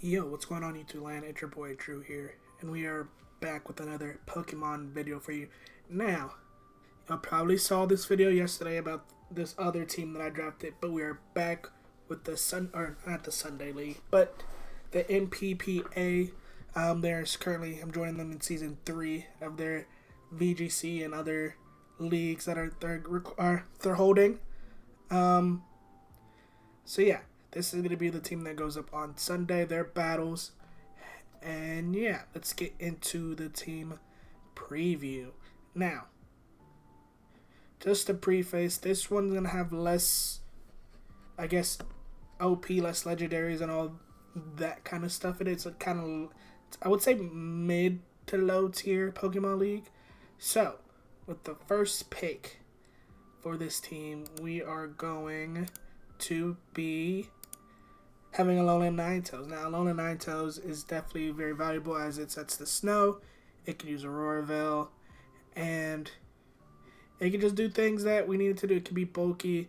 Yo, what's going on YouTube land? It's your boy Drew here, and we are back with another Pokemon video for you. Now, y'all probably saw this video yesterday about this other team that I drafted, but we are back with the not the Sunday League, but the NPPA. There's currently, I'm joining them in season 3 of their VGC and other leagues that they're holding. So yeah. This is going to be the team that goes up on Sunday, their battles. And yeah, let's get into the team preview. Now, just to preface, this one's going to have less, I guess, OP, less legendaries and all that kind of stuff. It's a kind of, I would say, mid to low tier Pokemon League. So, with the first pick for this team, we are going to be having Alolan Ninetales. Now, Alolan Ninetales is definitely very valuable as it sets the snow. It can use Aurora Veil, and it can just do things that we need it to do. It can be bulky,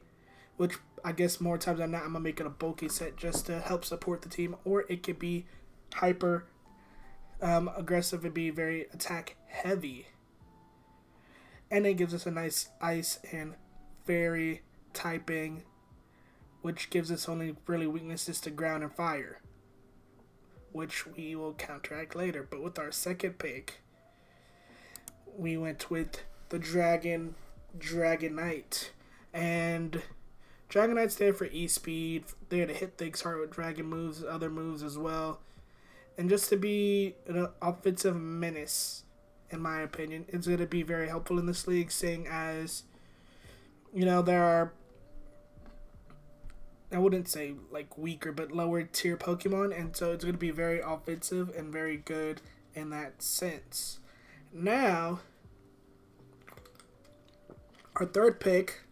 which I guess more times than not, I'm going to make it a bulky set just to help support the team, or it could be hyper aggressive and be very attack heavy. And it gives us a nice ice and fairy typing, which gives us only really weaknesses to ground and fire, which we will counteract later. But with our second pick, we went with the Dragonite. And Dragonite stand for E-Speed. They're to hit things hard with Dragon moves, other moves as well. And just to be an offensive menace, in my opinion, it's going to be very helpful in this league, seeing as, there are, I wouldn't say like weaker, but lower tier Pokemon, and so it's going to be very offensive and very good in that sense. Now, our third pick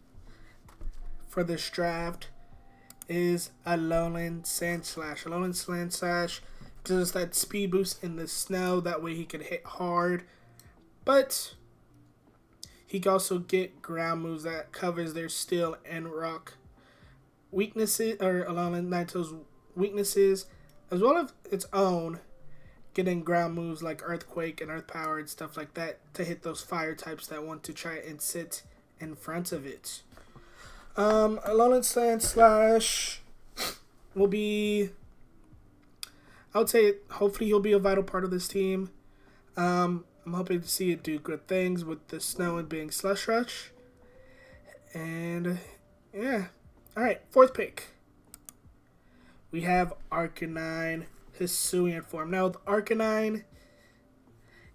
for this draft is Alolan Sandslash. Alolan Sandslash gives us that speed boost in the snow, that way he can hit hard, but he can also get ground moves that covers their steel and rock weaknesses, or Alolan Ninetales weaknesses, as well as its own, getting ground moves like Earthquake and Earth Power and stuff like that to hit those fire types that want to try and sit in front of it. Alolan Sandslash will be, I would say, hopefully he'll be a vital part of this team. I'm hoping to see it do good things with the snow and being Slush Rush. And yeah. Alright, fourth pick. We have Arcanine Hisuian form. Now, with Arcanine,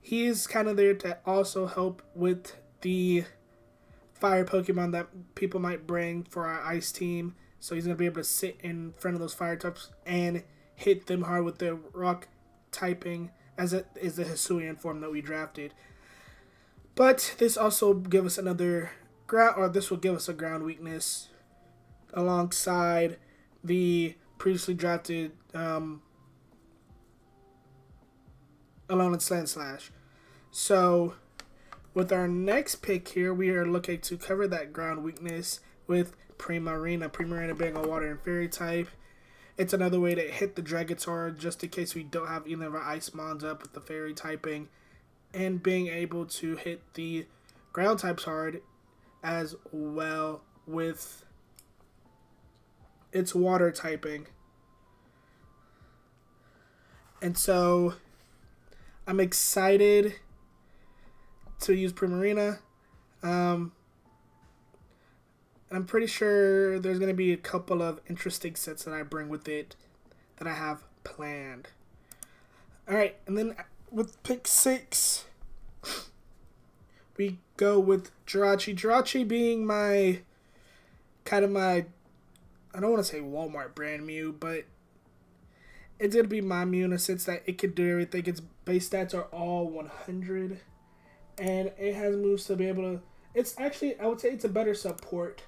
he is kind of there to also help with the fire Pokemon that people might bring for our ice team. So he's going to be able to sit in front of those fire types and hit them hard with the rock typing, as it is the Hisuian form that we drafted. But this also give us another ground, or this will give us a ground weakness alongside the previously drafted Alolan Sandslash. So, with our next pick here, we are looking to cover that ground weakness with Primarina. Primarina being a water and fairy type. It's another way to hit the Dragonair just in case we don't have either of our ice mons up with the fairy typing, and being able to hit the ground types hard as well with its water typing. And so I'm excited to use Primarina. I'm pretty sure there's going to be a couple of interesting sets that I bring with it that I have planned. Alright, and then with pick 6, we go with Jirachi. Jirachi being my I don't want to say Walmart brand Mew, but it's going to be my Mew in a sense that it can do everything. Its base stats are all 100, and it has moves to be able to, it's actually, I would say it's a better support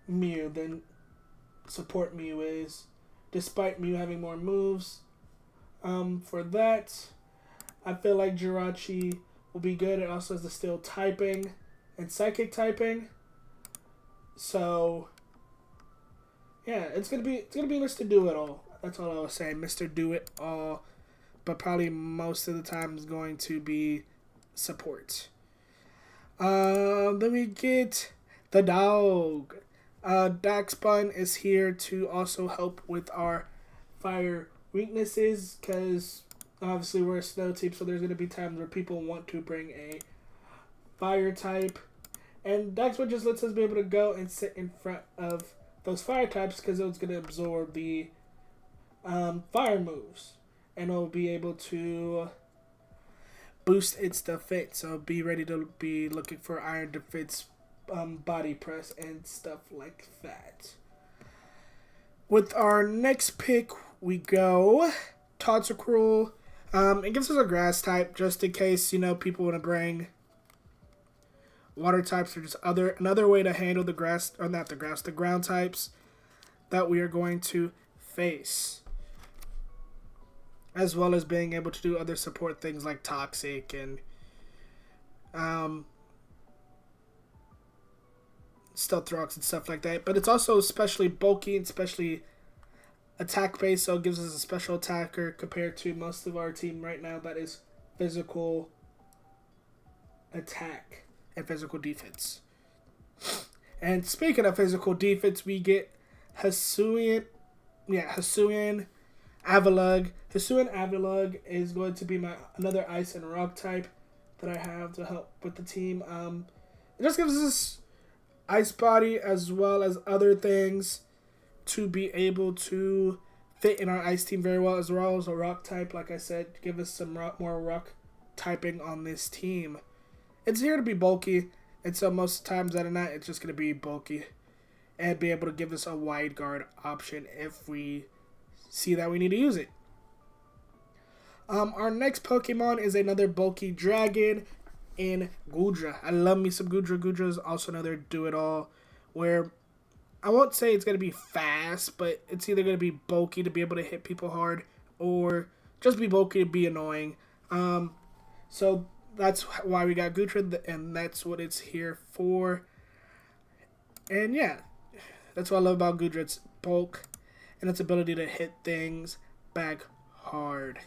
Mew than support Mew is, despite Mew having more moves. For that, I feel like Jirachi will be good. It also has the Steel typing and Psychic typing. So yeah, it's gonna be nice to do it all. That's all I was saying. Mr. Do It All. But probably most of the time is going to be support. Then we get the dog. Daxbun is here to also help with our fire weaknesses, because obviously we're a snow team, so there's going to be times where people want to bring a fire type. And Daxbun just lets us be able to go and sit in front of those fire types, because it's going to absorb the fire moves. And it'll be able to boost its defense. So be ready to be looking for iron defense, body press, and stuff like that. With our next pick, we go Tonsacruel. It gives us a grass type, just in case, people want to bring water types, or just another way to handle the grass, or not the grass, the ground types that we are going to face. As well as being able to do other support things like Toxic and Stealth Rocks and stuff like that. But it's also especially bulky and especially attack-based, so it gives us a special attacker compared to most of our team right now that is physical attack and physical defense. And speaking of physical defense, we get Hisuian Avalugg. Hisuian Avalugg is going to be another ice and rock type that I have to help with the team. It just gives us ice body as well as other things to be able to fit in our ice team very well as a rock type. Like I said, give us some more rock typing on this team. It's here to be bulky, and so most times out of night, it's just going to be bulky and be able to give us a wide guard option if we see that we need to use it. Our next Pokemon is another bulky dragon in Goodra. I love me some Goodra. Goodra is also another do-it-all, where I won't say it's going to be fast, but it's either going to be bulky to be able to hit people hard, or just be bulky to be annoying. So that's why we got Goodra, and that's what it's here for. And yeah, that's what I love about Goodra. It's bulk and its ability to hit things back hard.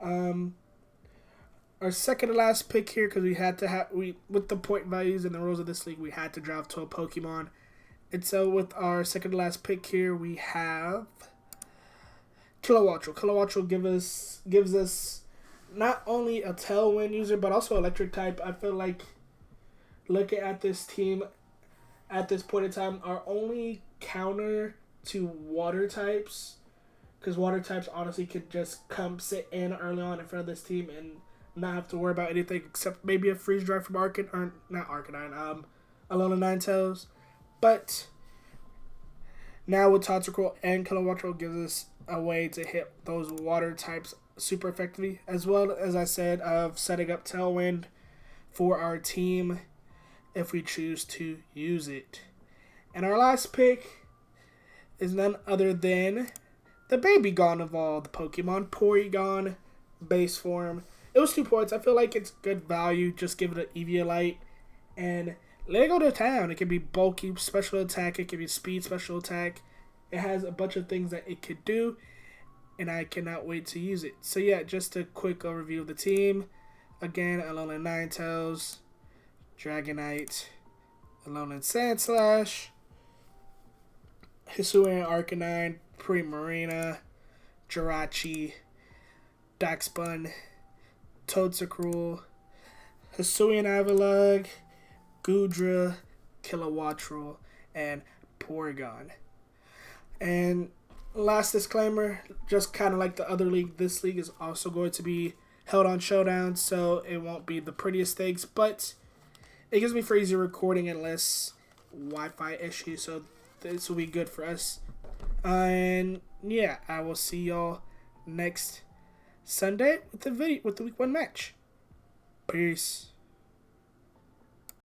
Our second to last pick here, because we had to with the point values and the rules of this league, we had to draft 12 Pokemon. And so with our second to last pick here, we have Kilowattrel. Kilowattrel gives us not only a Tailwind user, but also electric type. I feel like looking at this team at this point in time, our only counter to water types, because water types honestly could just come sit in early on in front of this team and not have to worry about anything except maybe a freeze dry from Alolan Ninetales. But now with Tonsacruel and Kilowattrel gives us a way to hit those water types super effectively, as well as I said, of setting up Tailwind for our team if we choose to use it. And our last pick is none other than the baby gone of all the Pokemon, Porygon base form. It was 2 points. I feel like it's good value. Just give it an Eviolite and let it go to town. It can be bulky special attack. It can be speed special attack. It has a bunch of things that it could do, and I cannot wait to use it. So yeah, just a quick overview of the team. Again, Alolan Ninetales, Dragonite, Alolan Sandslash, Hisuian Arcanine, Primarina, Jirachi, Daxbun, Tonsacruel, Hisuian Avalugg, Goodra, Kilowattrel, and Porygon. And last disclaimer, just kind of like the other league, this league is also going to be held on Showdown, so it won't be the prettiest things, but it gives me for easier recording and less Wi-Fi issues, so this will be good for us. And yeah, I will see y'all next Sunday with the week 1 match. Peace.